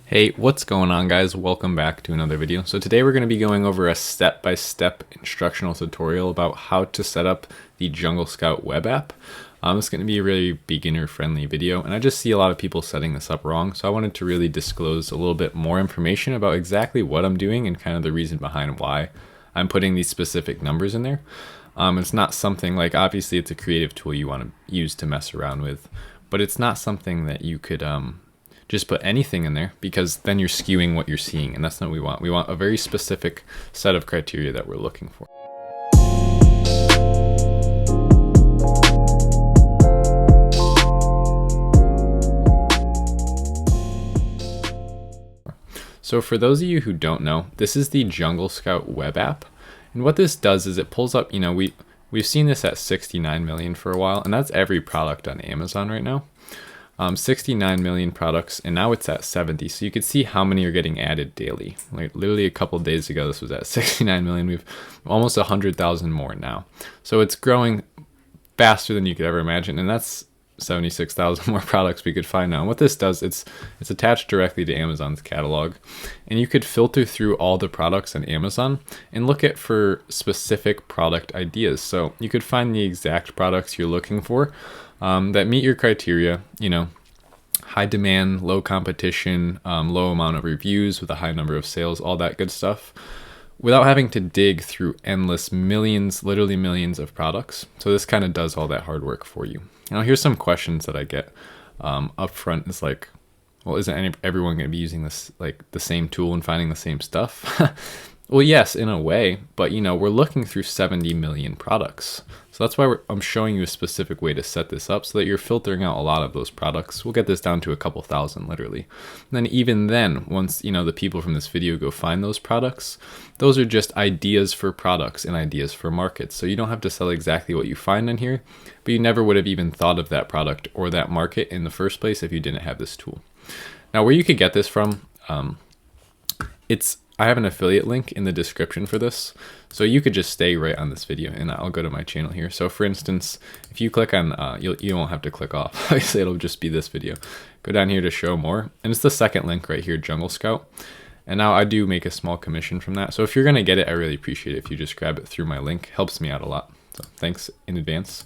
Hey, what's going on guys? Welcome back to another video. So today we're going to be going over a step-by-step instructional tutorial about how to set up the Junglescout web app. It's going to be a really beginner-friendly video, and I just see a lot of people setting this up wrong, so I wanted to really disclose a little bit more information about exactly what I'm doing and kind of the reason behind why I'm putting these specific numbers in there. It's not something like, obviously it's a creative tool you want to use to mess around with, but it's not something that you could just put anything in there, because then you're skewing what you're seeing, and that's not what we want. We want a very specific set of criteria that we're looking for. So for those of you who don't know, this is the Junglescout web app, and what this does is it pulls up, we've seen this at 69 million for a while, and that's every product on Amazon right now. 69 million products, and now it's at 70. So you can see how many are getting added daily. Like literally a couple days ago, this was at 69 million. We've almost 100,000 more now. So it's growing faster than you could ever imagine, and that's 76,000 more products we could find now. And what this does, it's attached directly to Amazon's catalog, and you could filter through all the products on Amazon and look at for specific product ideas. So you could find the exact products you're looking for that meet your criteria, high demand, low competition, low amount of reviews with a high number of sales, all that good stuff, without having to dig through endless millions, literally millions of products. So this kind of does all that hard work for you. Now here's some questions that I get up front. It's like, well, isn't everyone going to be using this, like the same tool and finding the same stuff? Well, yes, in a way, but we're looking through 70 million products. So that's why I'm showing you a specific way to set this up so that you're filtering out a lot of those products. We'll get this down to a couple thousand, literally. And then even then, once, the people from this video go find those products, those are just ideas for products and ideas for markets. So you don't have to sell exactly what you find in here, but you never would have even thought of that product or that market in the first place if you didn't have this tool. Now, where you could get this from, I have an affiliate link in the description for this, so you could just stay right on this video and I'll go to my channel here. So for instance, if you click on, you won't have to click off, obviously it'll just be this video. Go down here to show more, and it's the second link right here, Junglescout. And now I do make a small commission from that, so if you're gonna get it, I really appreciate it if you just grab it through my link. Helps me out a lot, so thanks in advance.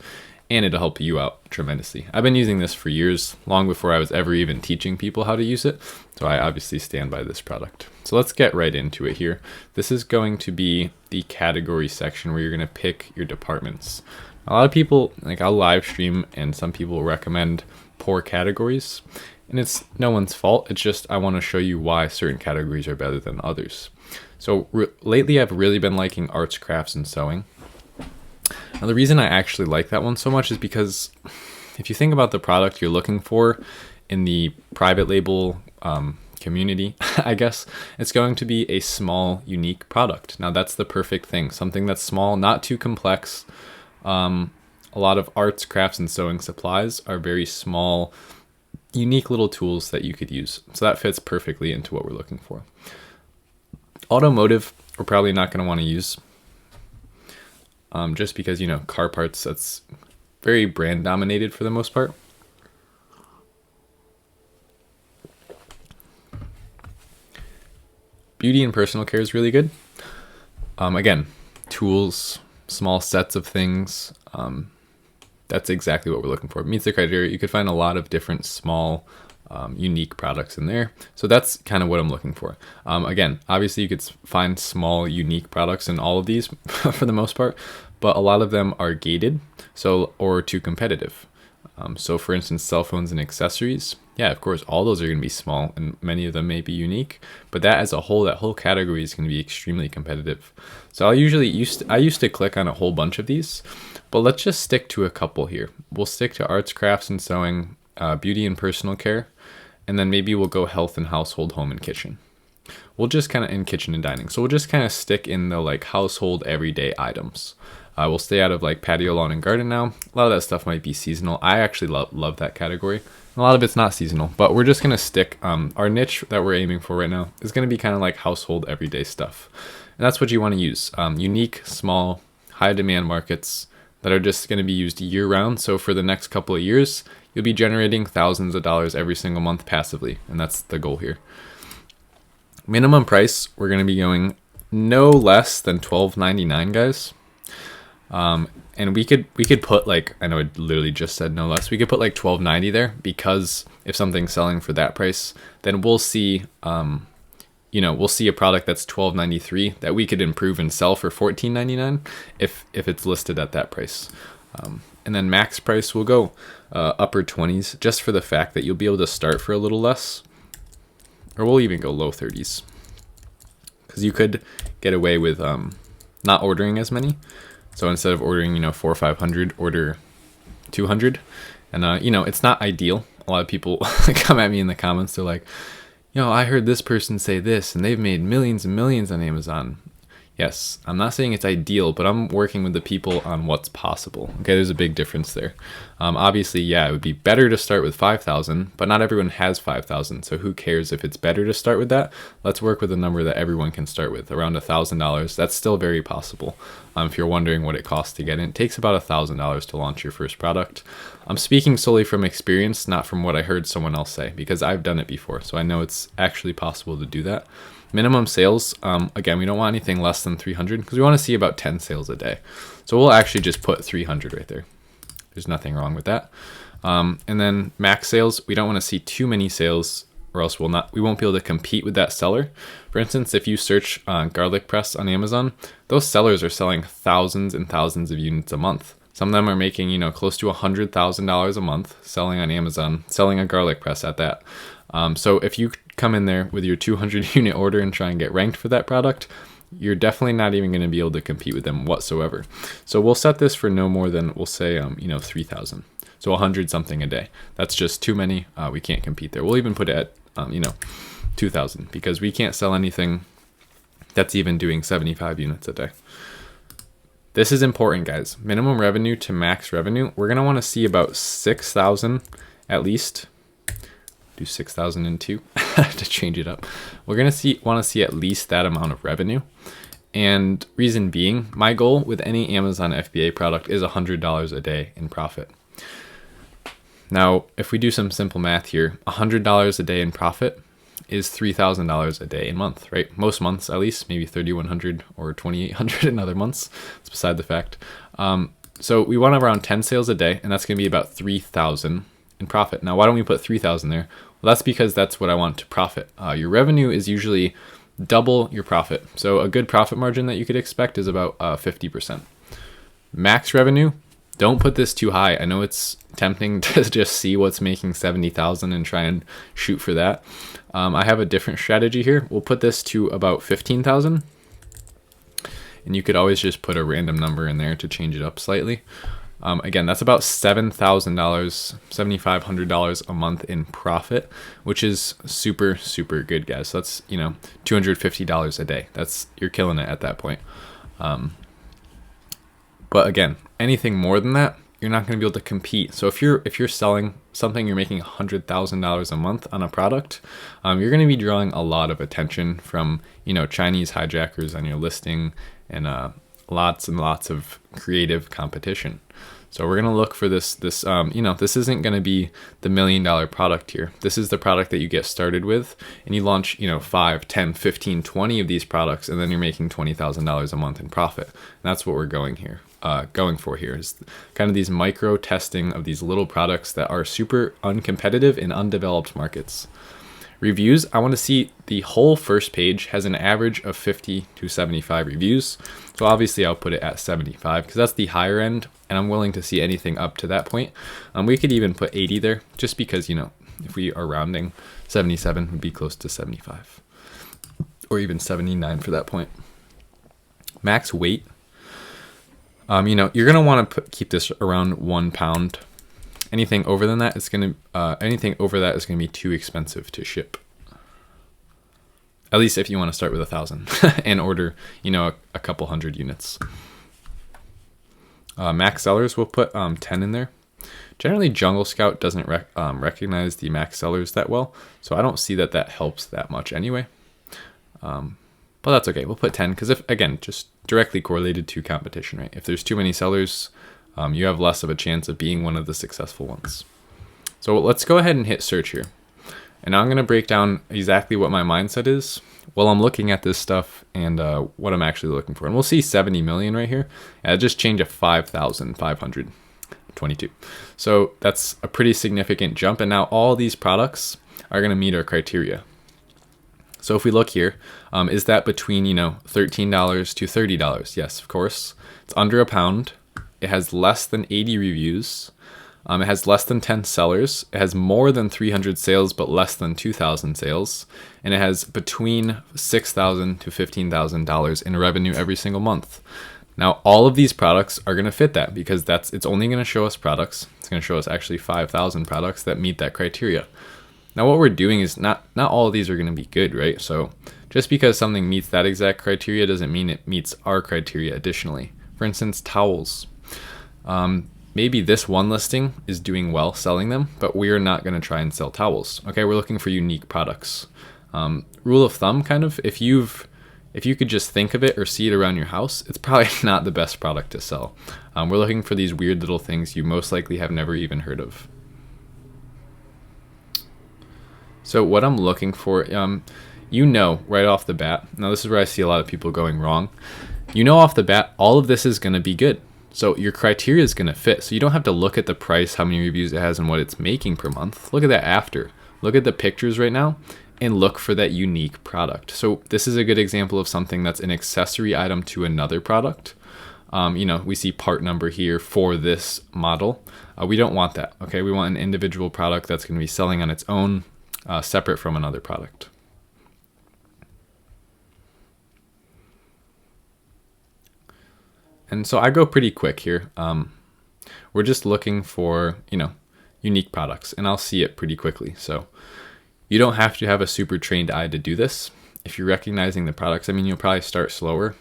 And it'll help you out tremendously. I've been using this for years, long before I was ever even teaching people how to use it. So I obviously stand by this product. So let's get right into it here. This is going to be the category section where you're gonna pick your departments. A lot of people, I'll live stream and some people recommend poor categories. And it's no one's fault. It's just I wanna show you why certain categories are better than others. So lately I've really been liking arts, crafts, and sewing. Now, the reason I actually like that one so much is because if you think about the product you're looking for in the private label community, I guess, it's going to be a small, unique product. Now, that's the perfect thing. Something that's small, not too complex. A lot of arts, crafts, and sewing supplies are very small, unique little tools that you could use. So that fits perfectly into what we're looking for. Automotive, we're probably not going to want to use. Just because, car parts, that's very brand dominated for the most part. Beauty and personal care is really good. Again, tools, small sets of things. That's exactly what we're looking for. It meets the criteria. You could find a lot of different small, unique products in there. So that's kind of what I'm looking for. Again, obviously you could find small, unique products in all of these for the most part, but a lot of them are gated, or too competitive. So for instance, cell phones and accessories. Yeah, of course, all those are going to be small and many of them may be unique, but that as a whole, that whole category is going to be extremely competitive. So I used to click on a whole bunch of these, but let's just stick to a couple here. We'll stick to arts, crafts, and sewing, beauty and personal care, and then maybe we'll go health and household, home and kitchen. We'll just kind of in kitchen and dining. So we'll just kind of stick in the household everyday items. We'll stay out of patio, lawn, and garden now. A lot of that stuff might be seasonal. I actually love that category. A lot of it's not seasonal, but we're just going to stick, our niche that we're aiming for right now is going to be kind of like household everyday stuff. And that's what you want to use. Unique, small, high demand markets that are just going to be used year round. So for the next couple of years, you'll be generating thousands of dollars every single month passively. And that's the goal here. Minimum price, we're going to be going no less than $12.99, guys. And we could put like, I know it literally just said no less. We could put like $12.90 there, because if something's selling for that price, then we'll see, we'll see a product that's $12.93 that we could improve and sell for $14.99 if it's listed at that price. And then max price will go upper 20s, just for the fact that you'll be able to start for a little less, or we'll even go low 30s, because you could get away with not ordering as many. So instead of ordering 400 or 500, order 200. And it's not ideal. A lot of people come at me in the comments, they're like, I heard this person say this and they've made millions and millions on Amazon. Yes, I'm not saying it's ideal, but I'm working with the people on what's possible. Okay, there's a big difference there. Obviously, yeah, it would be better to start with 5,000, but not everyone has 5,000. So who cares if it's better to start with that? Let's work with a number that everyone can start with, around $1,000. That's still very possible. If you're wondering what it costs to get in, it takes about $1,000 to launch your first product. I'm speaking solely from experience, not from what I heard someone else say, because I've done it before. So I know it's actually possible to do that. Minimum sales, again, we don't want anything less than 300, because we want to see about 10 sales a day. So we'll actually just put 300 right there. There's nothing wrong with that. And then max sales, we don't want to see too many sales, or else we won't be able to compete with that seller. For instance, if you search garlic press on Amazon, those sellers are selling thousands and thousands of units a month. Some of them are making, close to $100,000 a month selling on Amazon, selling a garlic press at that. So if you come in there with your 200 unit order and try and get ranked for that product, you're definitely not even going to be able to compete with them whatsoever. So we'll set this for no more than, we'll say, 3,000. So 100 something a day. That's just too many. We can't compete there. We'll even put it at, 2,000, because we can't sell anything that's even doing 75 units a day. This is important, guys. Minimum revenue to max revenue. We're going to want to see about 6,000 at least. Do 6,002 to change it up. We're going to want to see at least that amount of revenue. And reason being, my goal with any Amazon FBA product is $100 a day in profit. Now, if we do some simple math here, $100 a day in profit is $3,000 a day in month, right? Most months, at least, maybe 3,100 or 2,800 in other months. It's beside the fact. So we want around 10 sales a day, and that's going to be about 3,000 in profit. Now, why don't we put 3,000 there? Well, that's because that's what I want to profit. Your revenue is usually double your profit. So a good profit margin that you could expect is about 50%. Max revenue, don't put this too high. I know it's tempting to just see what's making 70,000 and try and shoot for that. I have a different strategy here. We'll put this to about 15,000. And you could always just put a random number in there to change it up slightly. Again, that's about $7,000, $7,500 a month in profit, which is super, super good, guys. So that's, $250 a day. You're killing it at that point. But again, anything more than that, you're not going to be able to compete. So if you're selling something, you're making $100,000 a month on a product, you're going to be drawing a lot of attention from, Chinese hijackers on your listing, and lots and lots of creative competition. So we're going to look for this this isn't going to be the $1 million product here. This is the product that you get started with, and you launch, 5, 10, 15, 20 of these products, and then you're making $20,000 a month in profit. And that's what we're going for here is kind of these micro testing of these little products that are super uncompetitive in undeveloped markets. Reviews, I want to see the whole first page has an average of 50 to 75 reviews. So obviously I'll put it at 75 because that's the higher end, and I'm willing to see anything up to that point. We could even put 80 there just because, if we are rounding, 77 would be close to 75 or even 79 for that point. Max weight, you're going to want to keep this around 1 pound. Anything over that is going to be too expensive to ship. At least if you want to start with 1,000 and order, a couple hundred units. Max sellers, we'll put 10 in there. Generally, Junglescout doesn't recognize the max sellers that well, so I don't see that helps that much anyway. But that's okay. We'll put 10 because just directly correlated to competition, right? If there's too many sellers, you have less of a chance of being one of the successful ones. So let's go ahead and hit search here. And now I'm going to break down exactly what my mindset is while I'm looking at this stuff and what I'm actually looking for. And we'll see 70 million right here. And I just change a 5,522. So that's a pretty significant jump. And now all these products are going to meet our criteria. So if we look here, is that between, $13 to $30? Yes, of course. It's under £1. It has less than 80 reviews. It has less than 10 sellers. It has more than 300 sales, but less than 2,000 sales. And it has between $6,000 to $15,000 in revenue every single month. Now, all of these products are going to fit that because it's only going to show us products. It's going to show us actually 5,000 products that meet that criteria. Now, what we're doing is not all of these are going to be good, right? So just because something meets that exact criteria doesn't mean it meets our criteria additionally. For instance, towels. Maybe this one listing is doing well selling them, but we're not going to try and sell towels. Okay, we're looking for unique products. Rule of thumb, kind of, if you could just think of it or see it around your house, it's probably not the best product to sell. We're looking for these weird little things you most likely have never even heard of. So what I'm looking for, right off the bat, now this is where I see a lot of people going wrong. Off the bat, all of this is going to be good. So your criteria is going to fit. So you don't have to look at the price, how many reviews it has, and what it's making per month. Look at that after. Look at the pictures right now and look for that unique product. So this is a good example of something that's an accessory item to another product. We see part number here for this model. We don't want that. Okay, we want an individual product that's going to be selling on its own, separate from another product. And so I go pretty quick here. We're just looking for, unique products, and I'll see it pretty quickly. So you don't have to have a super trained eye to do this. If you're recognizing the products, you'll probably start slower,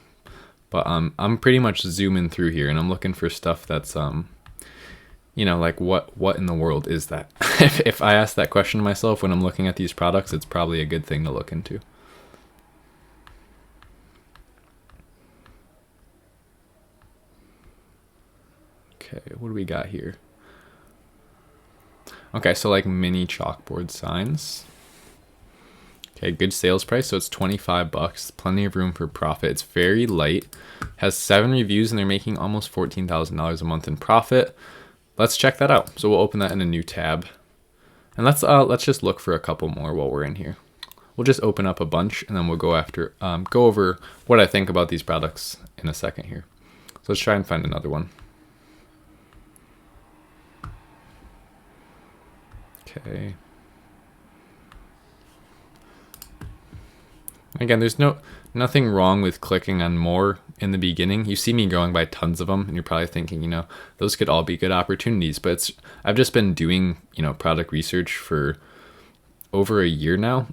but I'm pretty much zooming through here, and I'm looking for stuff that's, like what in the world is that? If I ask that question to myself when I'm looking at these products, it's probably a good thing to look into. Okay, what do we got here? Okay, so like mini chalkboard signs. Okay, good sales price, so it's $25. Plenty of room for profit. It's very light. Has 7 reviews, and they're making almost $14,000 a month in profit. Let's check that out. So we'll open that in a new tab, and let's just look for a couple more while we're in here. We'll just open up a bunch, and then we'll go over what I think about these products in a second here. So let's try and find another one. Okay. Again, there's nothing wrong with clicking on more in the beginning. You see me going by tons of them, and you're probably thinking, those could all be good opportunities. But I've just been doing, product research for over a year now,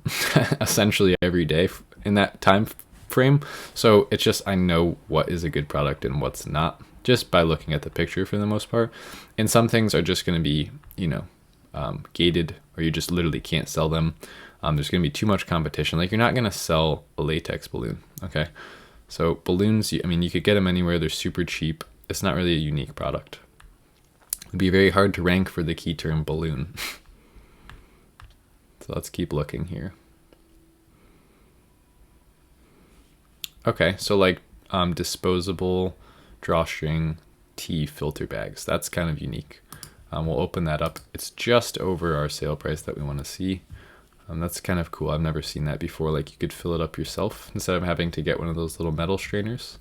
essentially every day in that time frame. So it's just, I know what is a good product and what's not, just by looking at the picture for the most part. And some things are just going to be, gated, or you just literally can't sell them. There's going to be too much competition. Like, you're not going to sell a latex balloon. Okay. So balloons, you could get them anywhere. They're super cheap. It's not really a unique product. It'd be very hard to rank for the key term balloon. So let's keep looking here. Okay. So like, disposable drawstring tea filter bags. That's kind of unique. We'll open that up. It's just over our sale price that we want to see. That's kind of cool. I've never seen that before. Like, you could fill it up yourself instead of having to get one of those little metal strainers.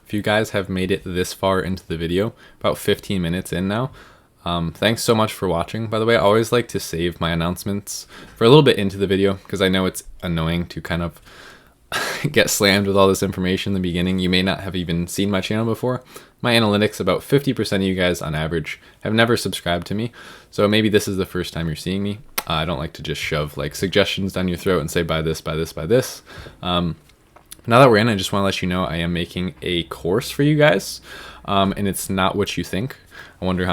If you guys have made it this far into the video, about 15 minutes in now, thanks so much for watching. By the way, I always like to save my announcements for a little bit into the video because I know it's annoying to kind of get slammed with all this information in the beginning. You may not have even seen my channel before. My analytics, about 50% of you guys on average have never subscribed to me. So maybe this is the first time you're seeing me. I don't like to just shove like suggestions down your throat and say buy this, buy this, buy this. Now that we're in, I just want to let you know I am making a course for you guys. And it's not what you think. I wonder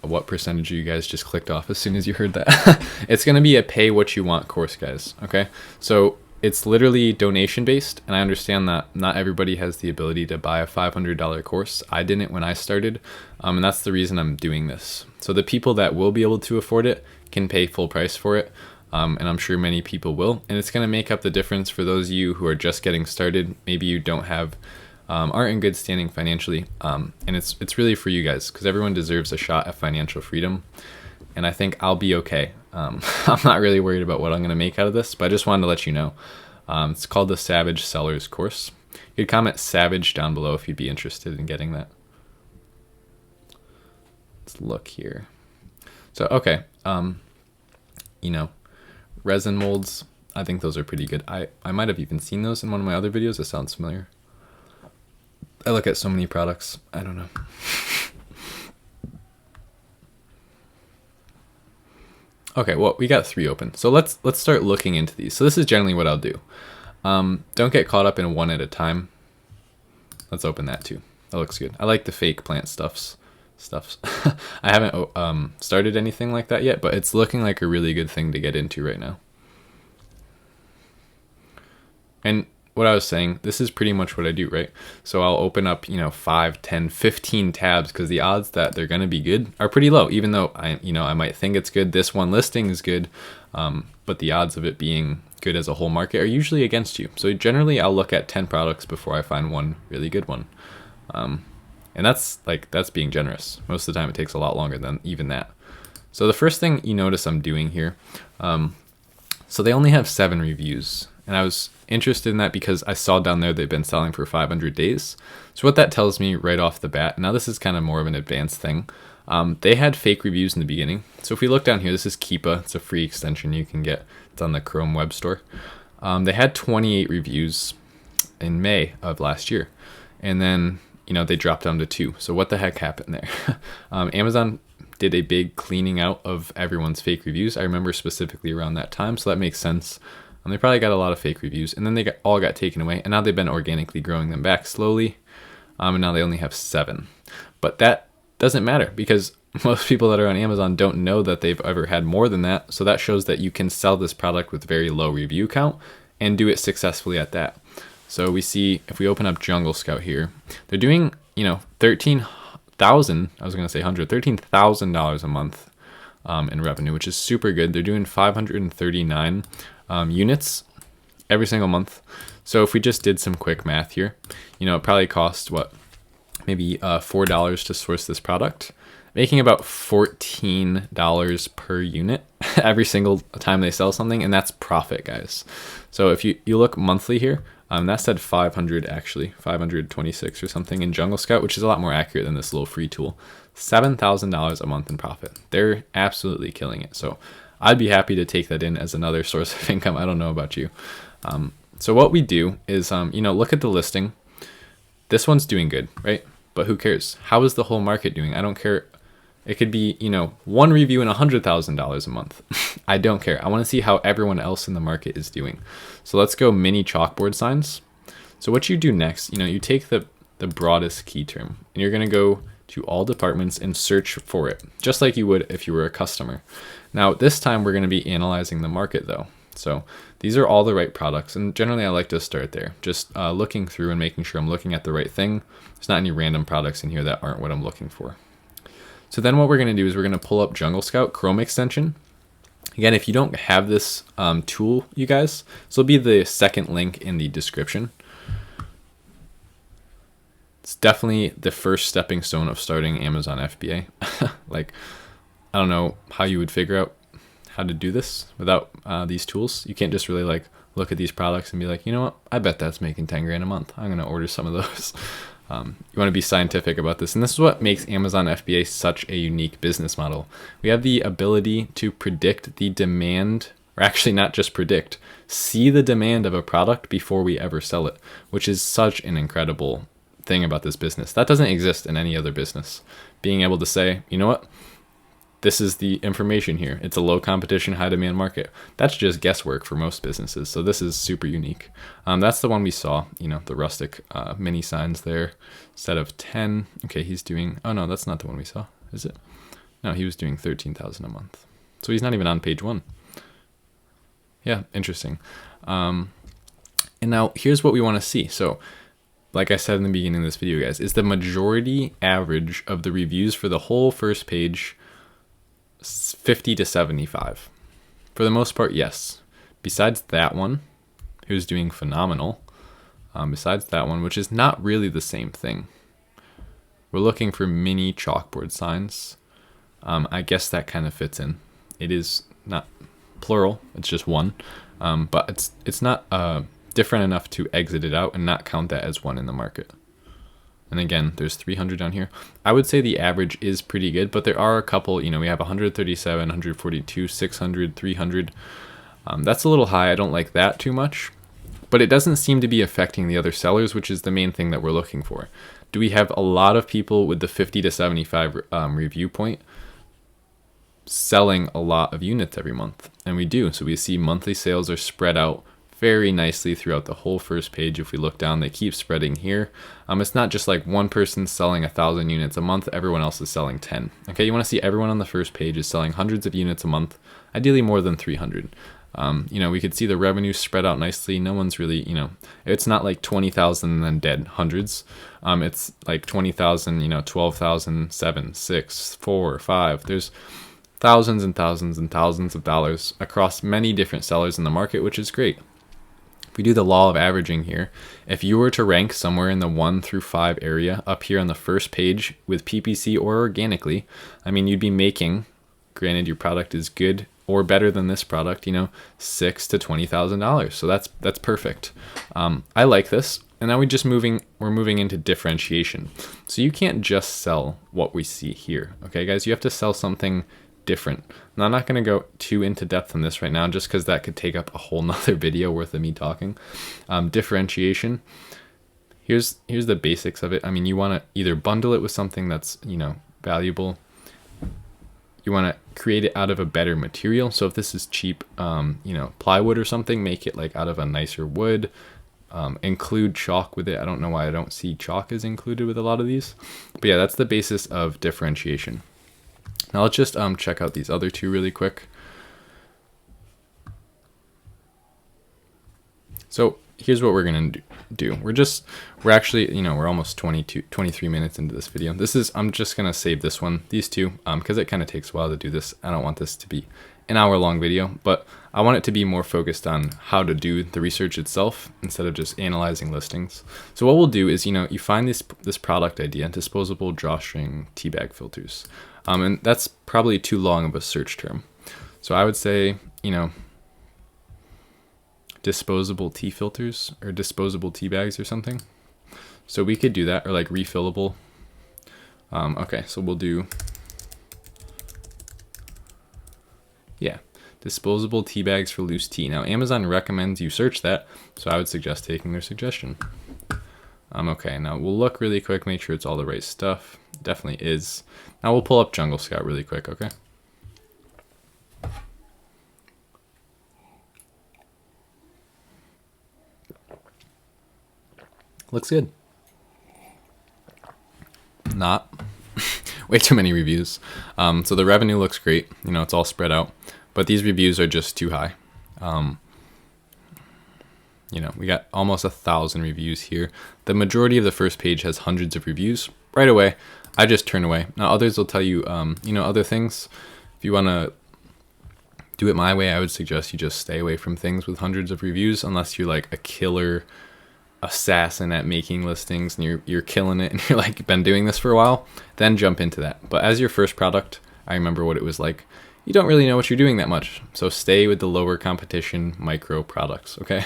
what percentage of you guys just clicked off as soon as you heard that. It's going to be a pay what you want course, guys. Okay. So it's literally donation based, and I understand that not everybody has the ability to buy a $500 course. I didn't when I started, and that's the reason I'm doing this. So the people that will be able to afford it can pay full price for it, and I'm sure many people will, and it's going to make up the difference for those of you who are just getting started. Maybe you don't have aren't in good standing financially, and it's really for you guys, because everyone deserves a shot at financial freedom, and I think I'll be okay. I'm not really worried about what I'm going to make out of this, but I just wanted to let you know. It's called the Savage Sellers course. You could comment Savage down below if you'd be interested in getting that. Let's look here. So, okay, you know, resin molds, I think those are pretty good. I might have even seen those in one of my other videos. It sounds familiar. I look at so many products. I don't know. Okay, well, we got 3 open. So let's start looking into these. So this is generally what I'll do. Don't get caught up in one at a time. Let's open that too. That looks good. I like the fake plant stuffs. I haven't started anything like that yet, but it's looking like a really good thing to get into right now. And what I was saying, this is pretty much what I do, right? So I'll open up, 5, 10, 15 tabs, because the odds that they're going to be good are pretty low, even though I might think it's good. This one listing is good, but the odds of it being good as a whole market are usually against you. So generally I'll look at 10 products before I find one really good one. And that's being generous. Most of the time it takes a lot longer than even that. So the first thing you notice I'm doing here, so they only have 7 reviews. And I was interested in that because I saw down there they've been selling for 500 days. So what that tells me right off the bat, now this is kind of more of an advanced thing, they had fake reviews in the beginning. So if we look down here, this is Keepa. It's a free extension you can get. It's on the Chrome web store. They had 28 reviews in May of last year. And then, they dropped down to 2. So what the heck happened there? Amazon did a big cleaning out of everyone's fake reviews. I remember specifically around that time, so that makes sense. They probably got a lot of fake reviews, and then they all got taken away, and now they've been organically growing them back slowly, and now they only have 7. But that doesn't matter, because most people that are on Amazon don't know that they've ever had more than that, so that shows that you can sell this product with very low review count and do it successfully at that. So we see, if we open up Junglescout here, they're doing, $13,000 a month in revenue, which is super good. They're doing 539 units every single month. So if we just did some quick math here, it probably cost maybe $4 to source this product, making about $14 per unit every single time they sell something, and that's profit, guys. So if you look monthly here, that said 500 actually, 526 or something in Junglescout, which is a lot more accurate than this little free tool. $7,000 a month in profit. They're absolutely killing it. So I'd be happy to take that in as another source of income. I don't know about you. So what we do is, look at the listing. This one's doing good, right? But who cares? How is the whole market doing? I don't care. It could be, one review and $100,000 a month. I don't care. I want to see how everyone else in the market is doing. So let's go mini chalkboard signs. So what you do next, you take the broadest key term, and you're going to go to all departments and search for it, just like you would if you were a customer. Now, this time we're going to be analyzing the market though. So these are all the right products, and generally I like to start there, just looking through and making sure I'm looking at the right thing. There's not any random products in here that aren't what I'm looking for. So then what we're going to do is we're going to pull up Junglescout Chrome extension. Again, if you don't have this tool, you guys, this will be the second link in the description. It's definitely the first stepping stone of starting Amazon FBA. Like, I don't know how you would figure out how to do this without these tools. You can't just really look at these products and be like, you know what, I bet that's making 10 grand a month. I'm going to order some of those. You want to be scientific about this. And this is what makes Amazon FBA such a unique business model. We have the ability to predict the demand, or actually not just predict, see the demand of a product before we ever sell it, which is such an incredible thing about this business. That doesn't exist in any other business. Being able to say, you know what, this is the information here. It's a low competition, high demand market. That's just guesswork for most businesses. So this is super unique. That's the one we saw, the rustic mini signs there. Instead of 10, okay, he's doing, oh no, that's not the one we saw, is it? No, he was doing 13,000 a month. So he's not even on page 1. Yeah, interesting. And now here's what we want to see. So like I said in the beginning of this video, guys, is the majority average of the reviews for the whole first page 50 to 75? For the most part, yes. Besides that one, who's doing phenomenal, besides that one, which is not really the same thing. We're looking for mini chalkboard signs. I guess that kind of fits in. It is not plural, it's just one, but it's not different enough to exit it out and not count that as one in the market. And again, there's 300 down here. I would say the average is pretty good, but there are a couple, we have 137, 142, 600, 300. That's a little high. I don't like that too much, but it doesn't seem to be affecting the other sellers, which is the main thing that we're looking for. Do we have a lot of people with the 50 to 75 review point selling a lot of units every month? And we do. So we see monthly sales are spread out very nicely throughout the whole first page. If we look down, they keep spreading here. It's not just like one person selling 1,000 units a month, everyone else is selling 10. Okay, you want to see everyone on the first page is selling hundreds of units a month, ideally more than 300. We could see the revenue spread out nicely. No one's really, it's not like 20,000 and then dead hundreds. It's like 20,000, 12,000, 7, 6, 4, 5. There's thousands and thousands and thousands of dollars across many different sellers in the market, which is great. If we do the law of averaging here, if you were to rank somewhere in the 1 through 5 area up here on the first page with PPC or organically, you'd be making, granted your product is good or better than this product, $6,000 to $20,000. So that's perfect. I like this. And now we're moving into differentiation. So you can't just sell what we see here. Okay, guys, you have to sell something different. Now, I'm not going to go too into depth on this right now, just because that could take up a whole nother video worth of me talking. Differentiation. Here's the basics of it. You want to either bundle it with something that's valuable. You want to create it out of a better material. So if this is cheap, plywood or something, make it like out of a nicer wood. Include chalk with it. I don't know why I don't see chalk is included with a lot of these, but yeah, that's the basis of differentiation. Now let's just check out these other two really quick. So here's what we're gonna do. We're actually, we're almost 23 minutes into this video. I'm just gonna save this one, these two, because it kind of takes a while to do this. I don't want this to be an hour-long video, but I want it to be more focused on how to do the research itself instead of just analyzing listings. So what we'll do is, you find this product idea, disposable drawstring tea bag filters. And that's probably too long of a search term. So I would say, disposable tea filters or disposable tea bags or something. So we could do that, or like refillable. Okay, so we'll do, disposable tea bags for loose tea. Now Amazon recommends you search that, so I would suggest taking their suggestion. Okay, now we'll look really quick, make sure it's all the right stuff. Definitely is. Now we'll pull up Junglescout really quick, okay? Looks good. Not. Way too many reviews. So the revenue looks great. It's all spread out. But these reviews are just too high. We got almost 1,000 reviews here. The majority of the first page has hundreds of reviews. Right away, I just turn away. Now others will tell you, other things. If you want to do it my way, I would suggest you just stay away from things with hundreds of reviews, unless you're like a killer assassin at making listings and you're killing it and you're like been doing this for a while. Then jump into that. But as your first product, I remember what it was like. You don't really know what you're doing that much. So stay with the lower competition micro products, okay?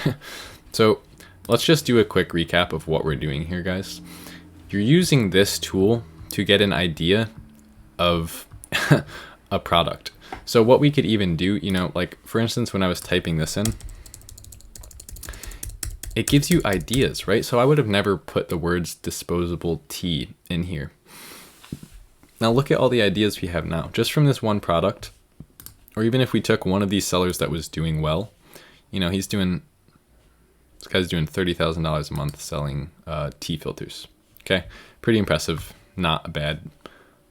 So let's just do a quick recap of what we're doing here, guys. You're using this tool to get an idea of a product. So what we could even do, like for instance, when I was typing this in, it gives you ideas, right? So I would have never put the words disposable tea in here. Now look at all the ideas we have now, just from this one product. Or even if we took one of these sellers that was doing well, this guy's doing $30,000 a month selling tea filters. Okay, pretty impressive. Not a bad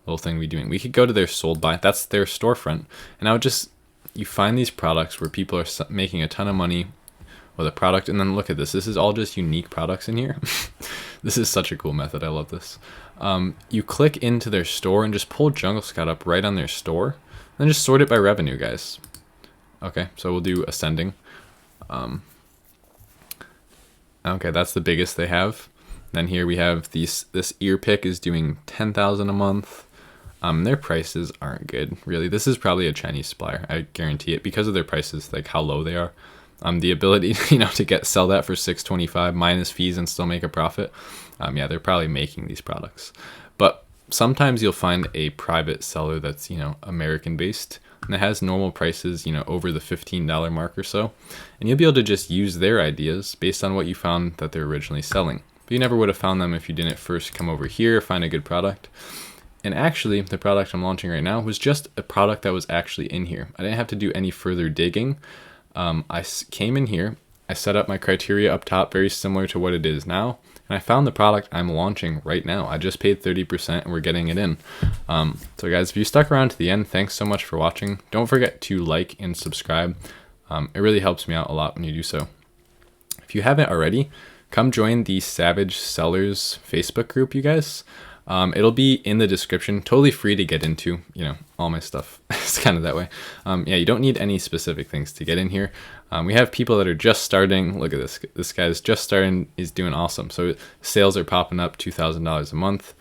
little thing to be doing. We could go to their sold by. That's their storefront. And I would you find these products where people are making a ton of money, with a product. And then look at this. This is all just unique products in here. This is such a cool method. I love this. You click into their store and just pull Junglescout up right on their store. And then just sort it by revenue, guys. Okay, so we'll do ascending. Okay, that's the biggest they have. Then here we have this ear pick is doing 10,000 a month. Their prices aren't good, really. This is probably a Chinese supplier, I guarantee it, because of their prices, like how low they are. The ability, to sell that for $6.25 minus fees and still make a profit. Yeah, they're probably making these products. But sometimes you'll find a private seller that's, American based, and it has normal prices, over the $15 mark or so. And you'll be able to just use their ideas based on what you found that they're originally selling. But you never would have found them if you didn't first come over here, find a good product. And actually, the product I'm launching right now was just a product that was actually in here. I didn't have to do any further digging. I came in here, I set up my criteria up top, very similar to what it is now. And I found the product I'm launching right now. I just paid 30% and we're getting it in. So guys, if you stuck around to the end, thanks so much for watching. Don't forget to like and subscribe. It really helps me out a lot when you do so. If you haven't already, come join the Savage Sellers Facebook group, you guys. It'll be in the description, totally free to get into, all my stuff. It's kind of that way. Yeah, you don't need any specific things to get in here. We have people that are just starting. Look at this. This guy's just starting. He's doing awesome. So sales are popping up $2,000 a month.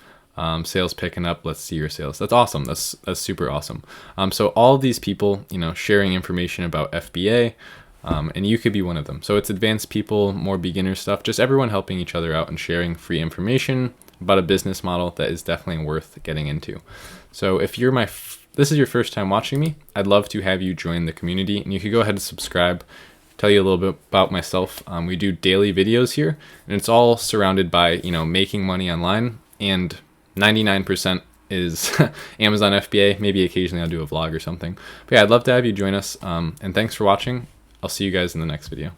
Sales picking up. Let's see your sales. That's awesome. That's super awesome. So all of these people, sharing information about FBA, and you could be one of them. So it's advanced people, more beginner stuff, just everyone helping each other out and sharing free information about a business model that is definitely worth getting into. So if you're this is your first time watching me, I'd love to have you join the community, and you could go ahead and subscribe. Tell you a little bit about myself. We do daily videos here, and it's all surrounded by making money online, and 99% is Amazon FBA. Maybe occasionally I'll do a vlog or something. But yeah, I'd love to have you join us. And thanks for watching. I'll see you guys in the next video.